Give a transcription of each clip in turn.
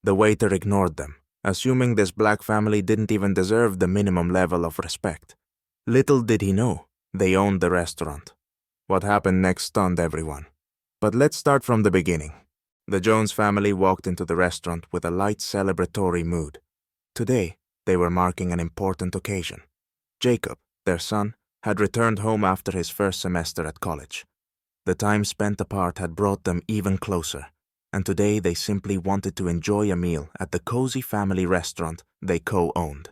The waiter ignored them, assuming this black family didn't even deserve the minimum level of respect. Little did he know, they owned the restaurant. What happened next stunned everyone. But let's start from the beginning. The Jones family walked into the restaurant with a light celebratory mood. Today, they were marking an important occasion. Jacob, their son, had returned home after his first semester at college. The time spent apart had brought them even closer, and today they simply wanted to enjoy a meal at the cozy family restaurant they co-owned.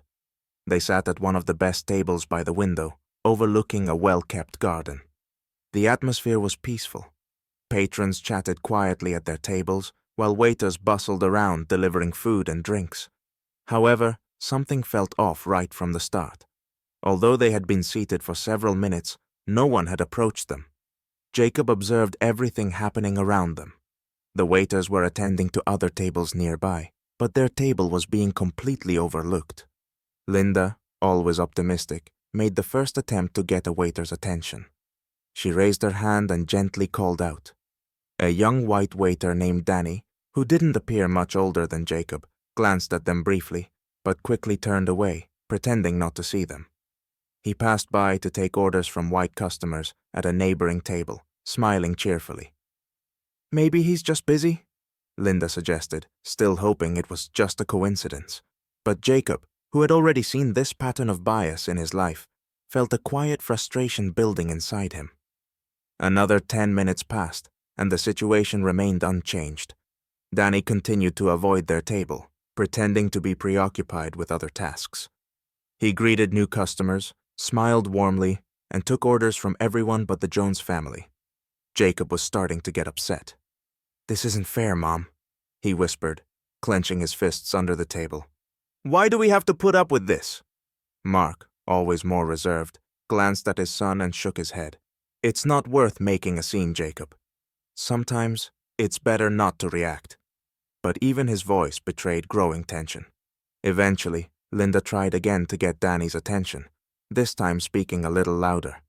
They sat at one of the best tables by the window, overlooking a well-kept garden. The atmosphere was peaceful. Patrons chatted quietly at their tables, while waiters bustled around delivering food and drinks. However, something felt off right from the start. Although they had been seated for several minutes, no one had approached them. Jacob observed everything happening around them. The waiters were attending to other tables nearby, but their table was being completely overlooked. Linda, always optimistic, made the first attempt to get a waiter's attention. She raised her hand and gently called out. A young white waiter named Dany, who didn't appear much older than Jacob, glanced at them briefly, but quickly turned away, pretending not to see them. He passed by to take orders from white customers at a neighboring table, smiling cheerfully. Maybe he's just busy, Linda suggested, still hoping it was just a coincidence. But Jacob, who had already seen this pattern of bias in his life, felt a quiet frustration building inside him. Another 10 minutes passed, and the situation remained unchanged. Dany continued to avoid their table, pretending to be preoccupied with other tasks. He greeted new customers, smiled warmly, and took orders from everyone but the Jones family. Jacob was starting to get upset. "This isn't fair, Mom," he whispered, clenching his fists under the table. "Why do we have to put up with this?" Mark, always more reserved, glanced at his son and shook his head. "It's not worth making a scene, Jacob. Sometimes, it's better not to react." But even his voice betrayed growing tension. Eventually, Linda tried again to get Dany's attention, this time speaking a little louder.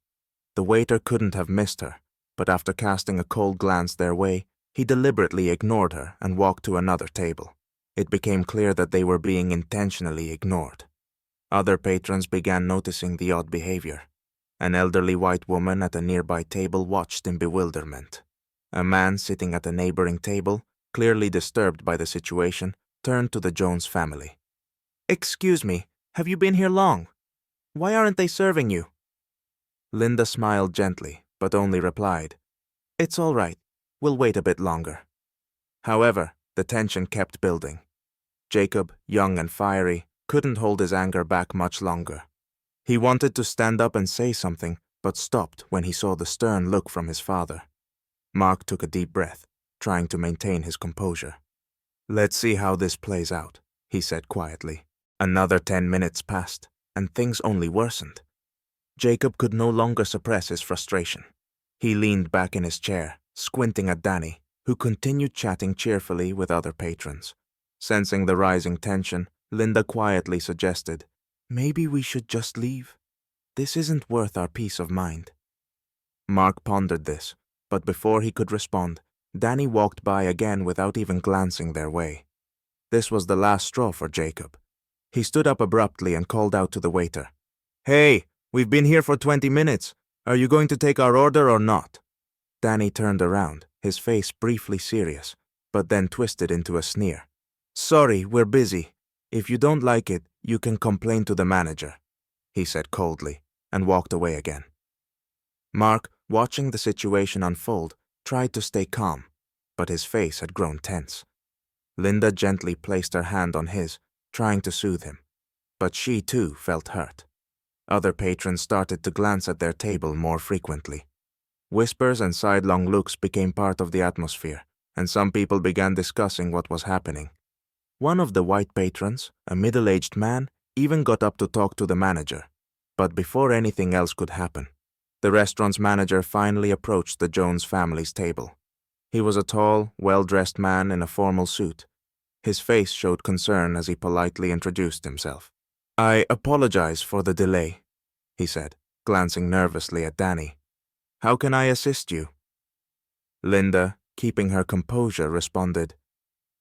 The waiter couldn't have missed her, but after casting a cold glance their way, he deliberately ignored her and walked to another table. It became clear that they were being intentionally ignored. Other patrons began noticing the odd behavior. An elderly white woman at a nearby table watched in bewilderment. A man sitting at a neighboring table, clearly disturbed by the situation, turned to the Jones family. "Excuse me, have you been here long? Why aren't they serving you?" Linda smiled gently, but only replied, "It's all right, we'll wait a bit longer." However, the tension kept building. Jacob, young and fiery, couldn't hold his anger back much longer. He wanted to stand up and say something, but stopped when he saw the stern look from his father. Mark took a deep breath, trying to maintain his composure. "Let's see how this plays out," he said quietly. Another 10 minutes passed, and things only worsened. Jacob could no longer suppress his frustration. He leaned back in his chair, squinting at Dany, who continued chatting cheerfully with other patrons. Sensing the rising tension, Linda quietly suggested, "Maybe we should just leave. This isn't worth our peace of mind." Mark pondered this, but before he could respond, Dany walked by again without even glancing their way. This was the last straw for Jacob. He stood up abruptly and called out to the waiter. "Hey, we've been here for 20 minutes. Are you going to take our order or not?" Dany turned around, his face briefly serious, but then twisted into a sneer. "Sorry, we're busy. If you don't like it, you can complain to the manager," he said coldly, and walked away again. Mark, watching the situation unfold, tried to stay calm, but his face had grown tense. Linda gently placed her hand on his, trying to soothe him, but she too felt hurt. Other patrons started to glance at their table more frequently. Whispers and sidelong looks became part of the atmosphere, and some people began discussing what was happening. One of the white patrons, a middle-aged man, even got up to talk to the manager. But before anything else could happen, the restaurant's manager finally approached the Jones family's table. He was a tall, well-dressed man in a formal suit. His face showed concern as he politely introduced himself. "I apologize for the delay," he said, glancing nervously at Dany. "How can I assist you?" Linda, keeping her composure, responded,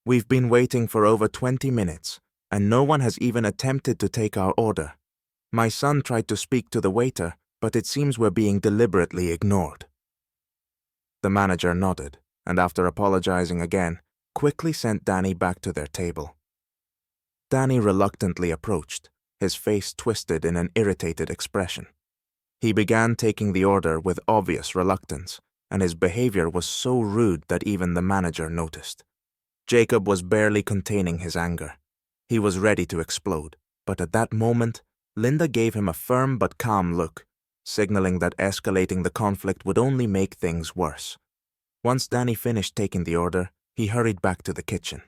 We've been waiting for over 20 minutes, and no one has even attempted to take our order. My son tried to speak to the waiter, but it seems we're being deliberately ignored." The manager nodded, and after apologizing again, quickly sent Dany back to their table. Dany reluctantly approached, his face twisted in an irritated expression. He began taking the order with obvious reluctance, and his behavior was so rude that even the manager noticed. Jacob was barely containing his anger. He was ready to explode, but at that moment, Linda gave him a firm but calm look, signaling that escalating the conflict would only make things worse. Once Dany finished taking the order, he hurried back to the kitchen.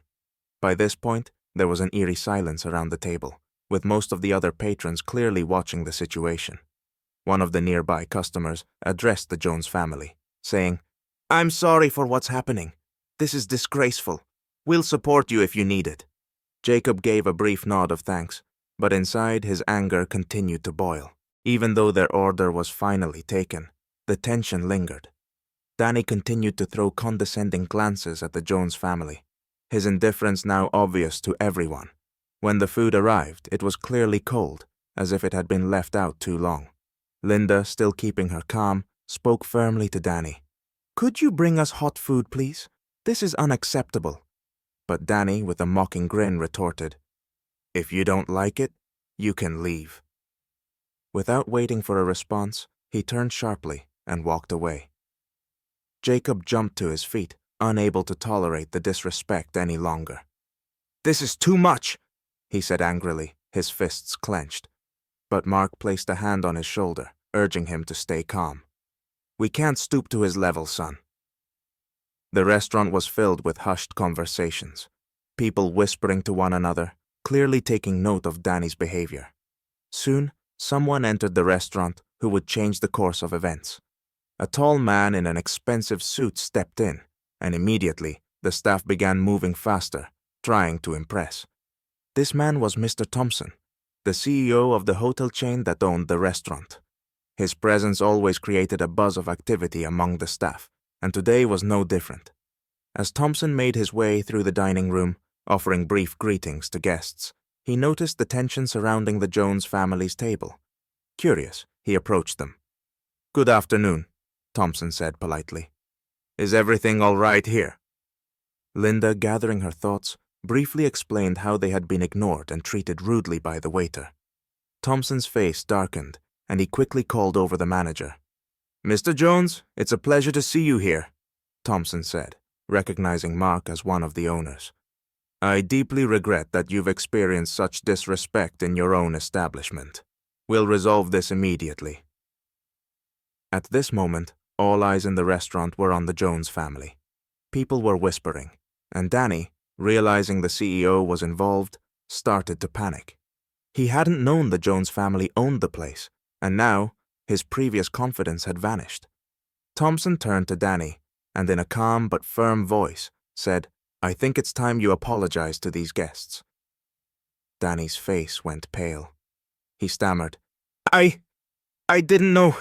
By this point, there was an eerie silence around the table, with most of the other patrons clearly watching the situation. One of the nearby customers addressed the Jones family, saying, "I'm sorry for what's happening. This is disgraceful. We'll support you if you need it." Jacob gave a brief nod of thanks, but inside his anger continued to boil. Even though their order was finally taken, the tension lingered. Dany continued to throw condescending glances at the Jones family, his indifference now obvious to everyone. When the food arrived, it was clearly cold, as if it had been left out too long. Linda, still keeping her calm, spoke firmly to Dany. "Could you bring us hot food, please? This is unacceptable." But Dany, with a mocking grin, retorted, "If you don't like it, you can leave." Without waiting for a response, he turned sharply and walked away. Jacob jumped to his feet, unable to tolerate the disrespect any longer. "This is too much," he said angrily, his fists clenched. But Mark placed a hand on his shoulder, urging him to stay calm. "We can't stoop to his level, son." The restaurant was filled with hushed conversations, people whispering to one another, clearly taking note of Dany's behavior. Soon, someone entered the restaurant who would change the course of events. A tall man in an expensive suit stepped in, and immediately the staff began moving faster, trying to impress. This man was Mr. Thompson, the CEO of the hotel chain that owned the restaurant. His presence always created a buzz of activity among the staff, and today was no different. As Thompson made his way through the dining room, offering brief greetings to guests, he noticed the tension surrounding the Jones family's table. Curious, he approached them. "Good afternoon," Thompson said politely. "Is everything all right here?" Linda, gathering her thoughts, briefly explained how they had been ignored and treated rudely by the waiter. Thompson's face darkened, and he quickly called over the manager. "Mr. Jones, it's a pleasure to see you here," Thompson said, recognizing Mark as one of the owners. "I deeply regret that you've experienced such disrespect in your own establishment. We'll resolve this immediately." At this moment, all eyes in the restaurant were on the Jones family. People were whispering, and Dany, realizing the CEO was involved, started to panic. He hadn't known the Jones family owned the place, and now his previous confidence had vanished. Thompson turned to Dany, and in a calm but firm voice, said, "I think it's time you apologize to these guests." Dany's face went pale. He stammered, I didn't know.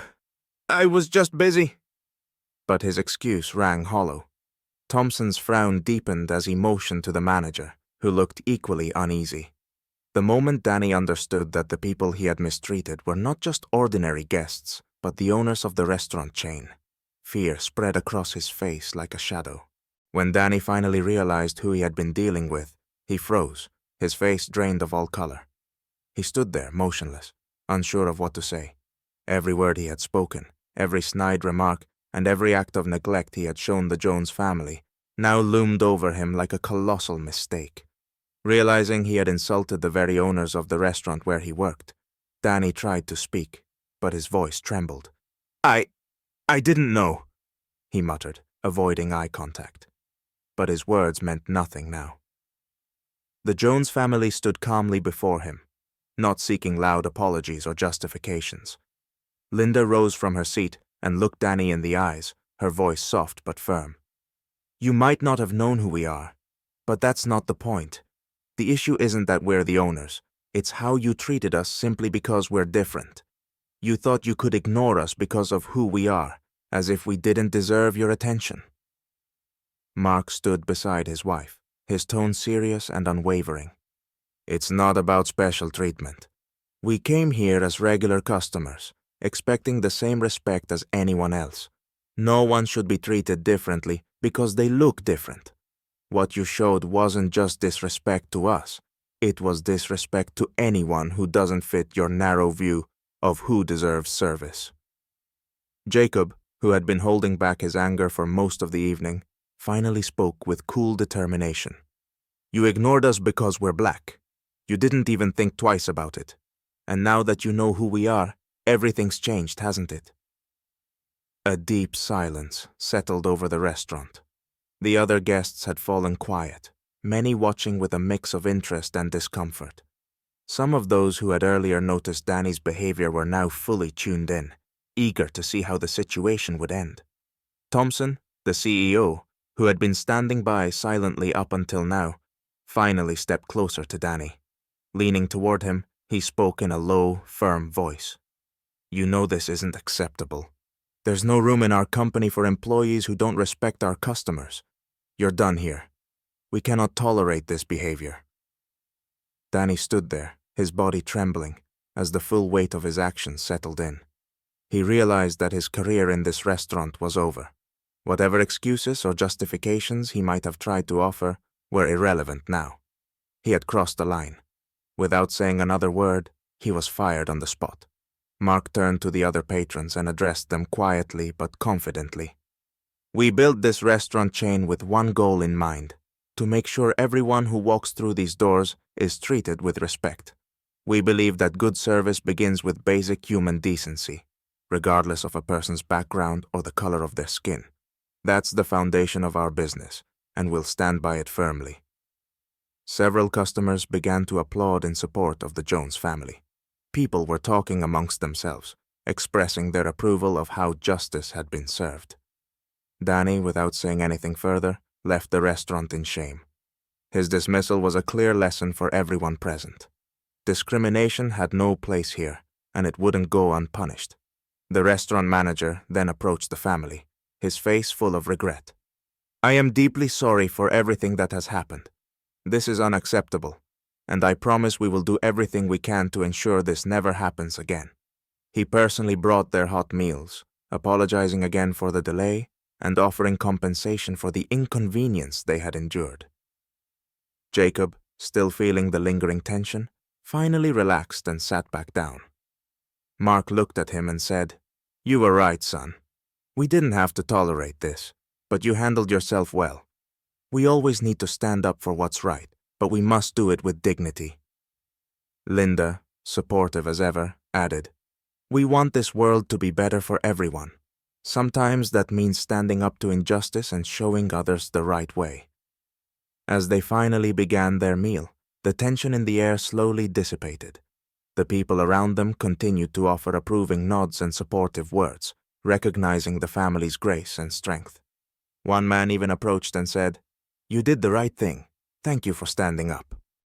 I was just busy." But his excuse rang hollow. Thompson's frown deepened as he motioned to the manager, who looked equally uneasy. The moment Dany understood that the people he had mistreated were not just ordinary guests, but the owners of the restaurant chain, fear spread across his face like a shadow. When Dany finally realized who he had been dealing with, he froze, his face drained of all color. He stood there, motionless, unsure of what to say. Every word he had spoken, every snide remark, and every act of neglect he had shown the Jones family now loomed over him like a colossal mistake. Realizing he had insulted the very owners of the restaurant where he worked, Dany tried to speak, but his voice trembled. I didn't know," he muttered, avoiding eye contact. But his words meant nothing now. The Jones family stood calmly before him, not seeking loud apologies or justifications. Linda rose from her seat and looked Dany in the eyes, her voice soft but firm. "You might not have known who we are, but that's not the point. The issue isn't that we're the owners, it's how you treated us simply because we're different. You thought you could ignore us because of who we are, as if we didn't deserve your attention." Mark stood beside his wife, his tone serious and unwavering. "It's not about special treatment. We came here as regular customers, expecting the same respect as anyone else. No one should be treated differently because they look different. What you showed wasn't just disrespect to us. It was disrespect to anyone who doesn't fit your narrow view of who deserves service." Jacob, who had been holding back his anger for most of the evening, finally spoke with cool determination. "You ignored us because we're black. You didn't even think twice about it. And now that you know who we are, everything's changed, hasn't it?" A deep silence settled over the restaurant. The other guests had fallen quiet, many watching with a mix of interest and discomfort. Some of those who had earlier noticed Dany's behavior were now fully tuned in, eager to see how the situation would end. Thompson, the CEO, who had been standing by silently up until now, finally stepped closer to Dany. Leaning toward him, he spoke in a low, firm voice. "You know this isn't acceptable. There's no room in our company for employees who don't respect our customers. You're done here. We cannot tolerate this behavior." Dany stood there, his body trembling, as the full weight of his actions settled in. He realized that his career in this restaurant was over. Whatever excuses or justifications he might have tried to offer were irrelevant now. He had crossed the line. Without saying another word, he was fired on the spot. Mark turned to the other patrons and addressed them quietly but confidently. "We built this restaurant chain with one goal in mind, to make sure everyone who walks through these doors is treated with respect. We believe that good service begins with basic human decency, regardless of a person's background or the color of their skin. That's the foundation of our business, and we'll stand by it firmly." Several customers began to applaud in support of the Jones family. People were talking amongst themselves, expressing their approval of how justice had been served. Dany, without saying anything further, left the restaurant in shame. His dismissal was a clear lesson for everyone present. Discrimination had no place here, and it wouldn't go unpunished. The restaurant manager then approached the family, his face full of regret. "I am deeply sorry for everything that has happened. This is unacceptable, and I promise we will do everything we can to ensure this never happens again." He personally brought their hot meals, apologizing again for the delay and offering compensation for the inconvenience they had endured. Jacob, still feeling the lingering tension, finally relaxed and sat back down. Mark looked at him and said, "You were right, son. We didn't have to tolerate this, but you handled yourself well. We always need to stand up for what's right, but we must do it with dignity." Linda, supportive as ever, added, "We want this world to be better for everyone. Sometimes that means standing up to injustice and showing others the right way." As they finally began their meal, the tension in the air slowly dissipated. The people around them continued to offer approving nods and supportive words, recognizing the family's grace and strength. One man even approached and said, "You did the right thing. Thank you for standing up."